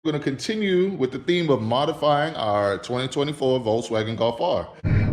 We're going to continue with the theme of modifying our 2024 Volkswagen Golf R.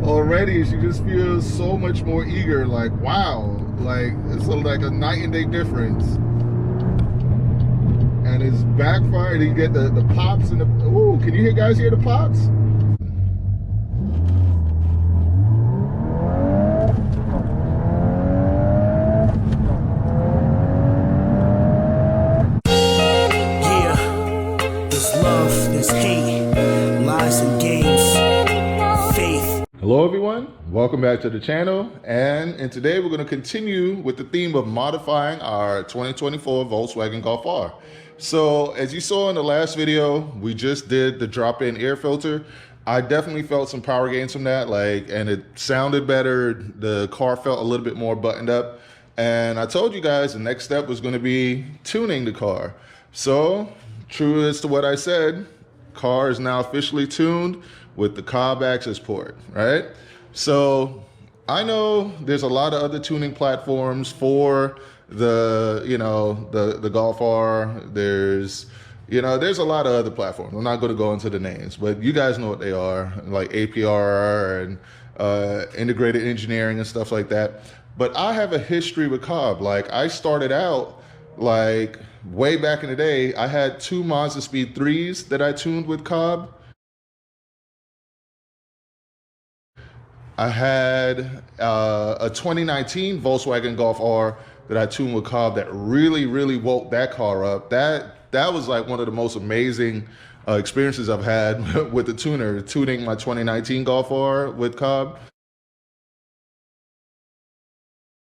Already, she just feels so much more eager. Like, wow, like it's like a night and day difference. And it's backfired. You get the pops and the, ooh, can you guys hear the pops? Hello everyone, welcome back to the channel, and today we're going to continue with the theme of modifying our 2024 Volkswagen Golf R. So as you saw in the last video, we just did the drop-in air filter. I definitely felt some power gains from that, and it sounded better. The car felt a little bit more buttoned up, and I told you guys the next step was going to be tuning the car. So true as to what I said, car is now officially tuned with the COBB Accessport, right? So I know there's a lot of other tuning platforms for the, the Golf R. There's a lot of other platforms. I'm not going to go into the names, but you guys know what they are, like APR and integrated engineering and stuff like that. But I have a history with COBB. Like, I started out way back in the day. I had two Mazda Speed 3s that I tuned with COBB. I had a 2019 Volkswagen Golf R that I tuned with COBB that really woke that car up. That was like one of the most amazing experiences I've had with the tuning my 2019 Golf R with COBB.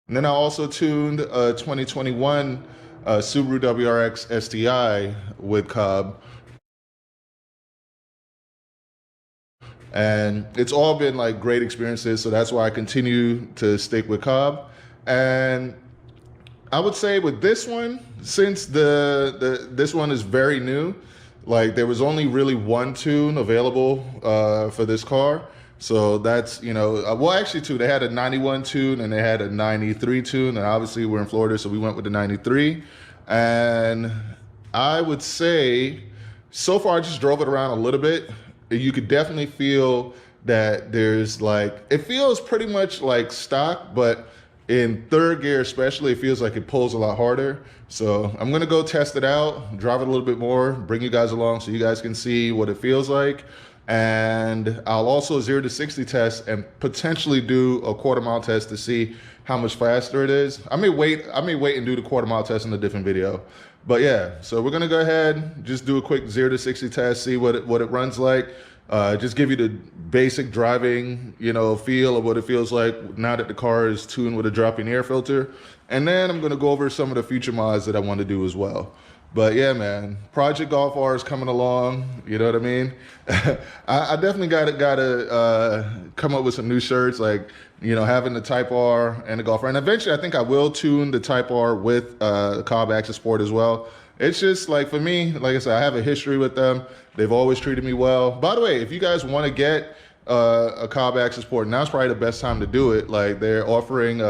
And then I also tuned a 2021 Subaru WRX STI with COBB. And it's all been like great experiences, so that's why I continue to stick with COBB. And I would say with this one, since this one is very new, like there was only really one tune available for this car. So that's, well, actually two. They had a 91 tune and they had a 93 tune, and obviously we're in Florida, so we went with the 93. And I would say so far I just drove it around a little bit. You could definitely feel that there's it feels pretty much like stock, but in third gear especially, it feels like it pulls a lot harder. So I'm gonna go test it out, drive it a little bit more, bring you guys along so you guys can see what it feels like. And I'll also 0 to 60 test and potentially do a quarter-mile test to see how much faster it is. I may wait and do the quarter-mile test in a different video. But yeah, so we're gonna go ahead, just do a quick 0 to 60 test, see what it runs like. Just give you the basic driving, feel of what it feels like now that the car is tuned with a drop-in air filter. And then I'm gonna go over some of the future mods that I want to do as well. But yeah, man, Project Golf R is coming along. You know what I mean? I definitely gotta come up with some new shirts, having the Type R and the Golf R. And eventually, I think I will tune the Type R with the COBB Accessport as well. It's just for me, like I said, I have a history with them. They've always treated me well. By the way, if you guys want to get a COBB Accessport, now's probably the best time to do it. They're offering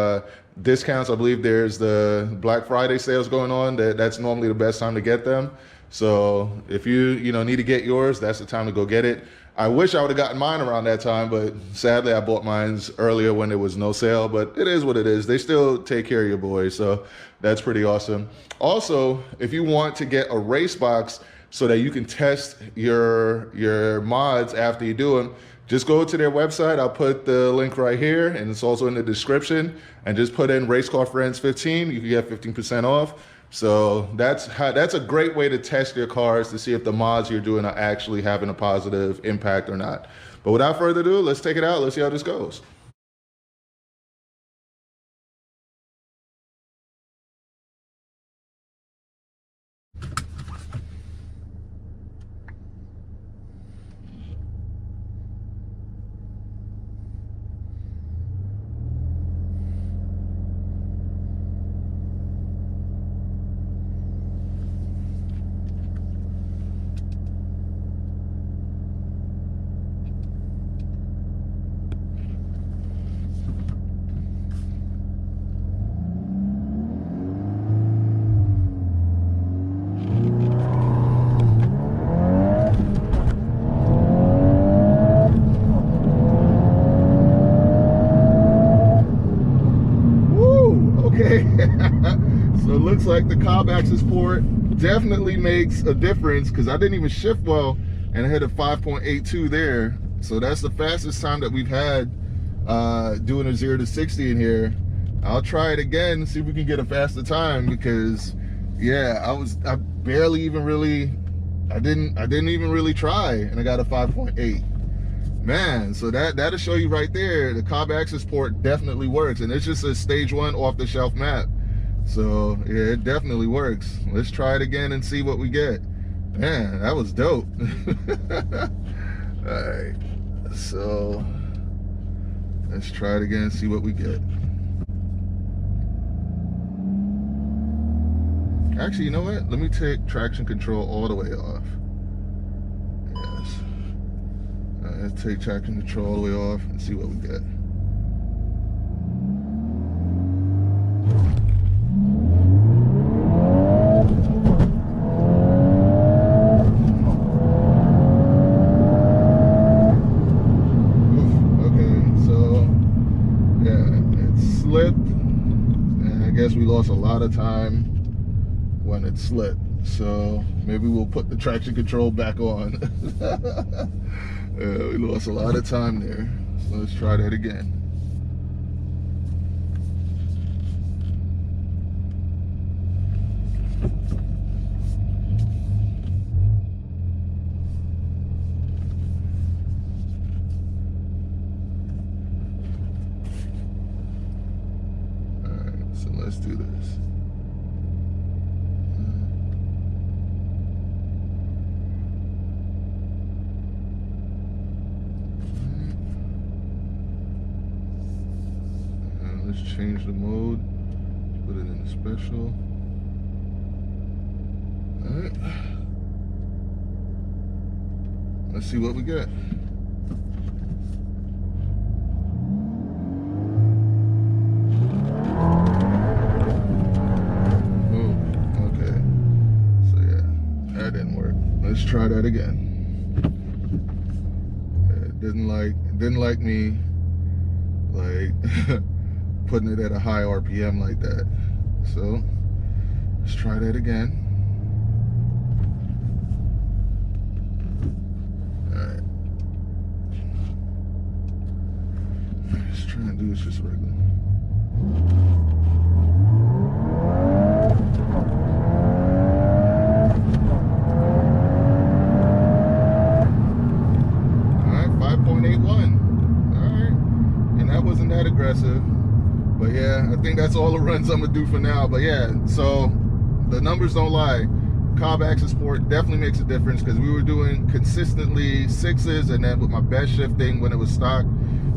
discounts. I believe there's the Black Friday sales going on. That's normally the best time to get them. So if you need to get yours, that's the time to go get it. I wish I would have gotten mine around that time, but sadly I bought mine earlier when there was no sale. But it is what it is. They still take care of your boys, so that's pretty awesome. Also, if you want to get a race box so that you can test your mods after you do them, just go to their website. I'll put the link right here, and it's also in the description. And just put in Race Car Friends 15. You can get 15% off. So that's a great way to test your cars to see if the mods you're doing are actually having a positive impact or not. But without further ado, let's take it out. Let's see how this goes. like the COBB Accessport definitely makes a difference, because I didn't even shift well and I hit a 5.82 there. So that's the fastest time that we've had doing a 0 to 60 in here. I'll try it again and see if we can get a faster time, because yeah, I barely even really, I didn't even really try, and I got a 5.8. Man, so that'll show you right there, the COBB Accessport definitely works, and it's just a stage 1 off-the-shelf map. So yeah, it definitely works. Let's try it again and see what we get. Man, that was dope. All right, so let's try it again and see what we get. Actually, you know what? Let me take traction control all the way off. Yes. Let's take traction control all the way off and see what we get. We lost a lot of time when it slipped, so maybe we'll put the traction control back on. We lost a lot of time there, so let's try that again. So let's do this. And let's change the mode. Put it in the special. All right. Let's see what we get. Let's try that again. It didn't like me like putting it at a high RPM like that. So let's try that again. All right. Let's try and do this just regular. Aggressive, but yeah, I think that's all the runs I'm gonna do for now. But yeah, so the numbers don't lie. COBB Accessport definitely makes a difference, because we were doing consistently 6s, and then with my best shifting when it was stock,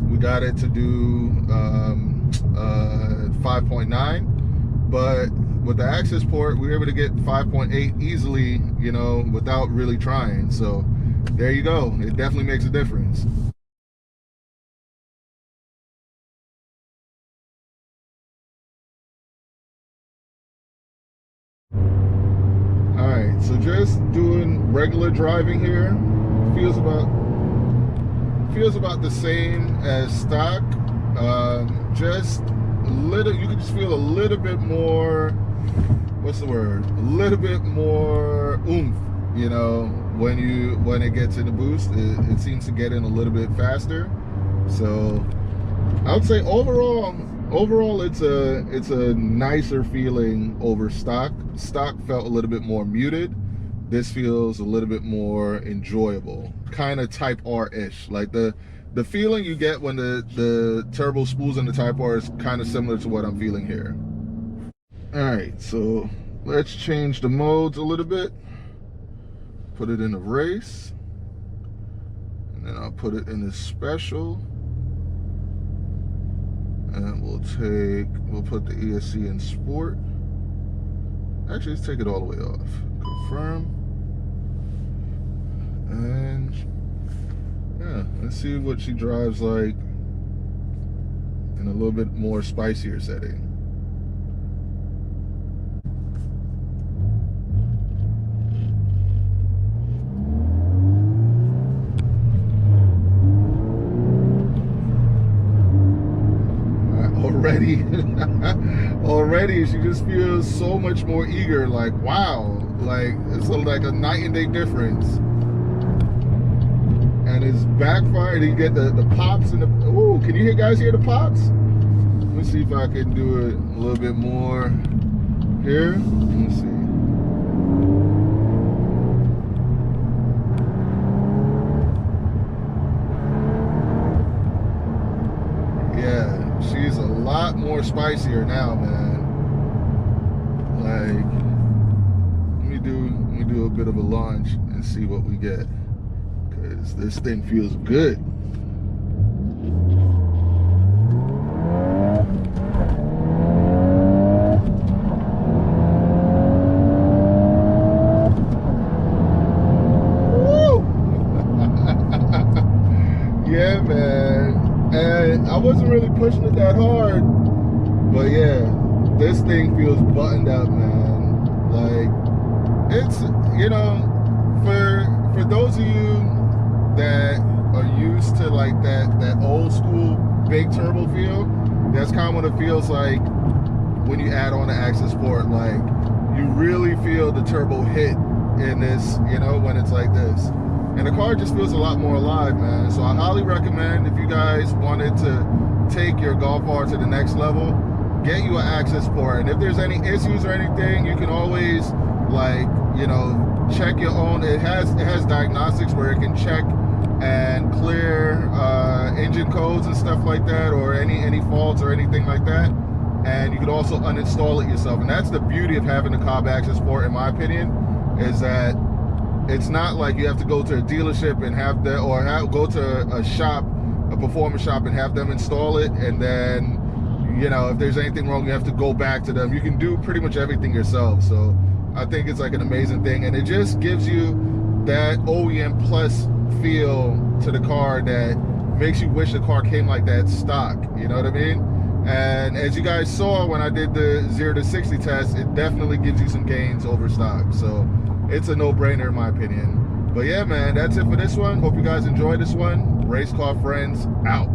we got it to do 5.9. But with the Accessport, we were able to get 5.8 easily, you know, without really trying. So there you go. It definitely makes a difference. Alright, so just doing regular driving here feels about the same as stock. Just a little, you can just feel a little bit more, what's the word? A little bit more oomph, you know, when it gets in the boost. It seems to get in a little bit faster. So I would say overall it's a nicer feeling over stock. Stock felt a little bit more muted. This feels a little bit more enjoyable, kind of Type R-ish. Like the feeling you get when the turbo spools in the Type R is kind of similar to what I'm feeling here. All right, so let's change the modes a little bit. Put it in a race, and then I'll put it in the special. And we'll put the ESC in sport. Actually, let's take it all the way off. Confirm. And yeah, let's see what she drives like in a little bit more spicier setting. already. Already, she just feels so much more eager. Like, wow, like it's like a night and day difference. And it's backfired. You get the pops and the, ooh, can you guys hear the pops? Let me see if I can do it a little bit more here. Let me see. Yeah, she's a lot more spicier now, man. Like, let me do a bit of a launch and see what we get, because this thing feels good. Yeah, man. And I wasn't really pushing it that hard, but yeah, this thing feels buttoned up, man. Like, it's, you know, for those of you that are used to like that old school big turbo feel, that's kind of what it feels like when you add on the Accessport. Like, you really feel the turbo hit in this, you know, when it's like this. And the car just feels a lot more alive, man. So I highly recommend, if you guys wanted to take your Golf R to the next level, get you an Accessport. And if there's any issues or anything, you can always, like, you know, check your own. It has diagnostics where it can check and clear engine codes and stuff like that, or any faults or anything like that. And you can also uninstall it yourself. And that's the beauty of having the COBB Accessport, in my opinion, is that it's not like you have to go to a dealership and have that, or go to a shop, a performance shop, and have them install it, and then, you know, if there's anything wrong, you have to go back to them. You can do pretty much everything yourself. So I think it's like an amazing thing, and it just gives you that OEM plus feel to the car that makes you wish the car came like that stock. You know what I mean? And as you guys saw when I did the 0 to 60 test, it definitely gives you some gains over stock. So it's a no-brainer in my opinion. But yeah, man, that's it for this one. Hope you guys enjoyed this one. Race car friends out.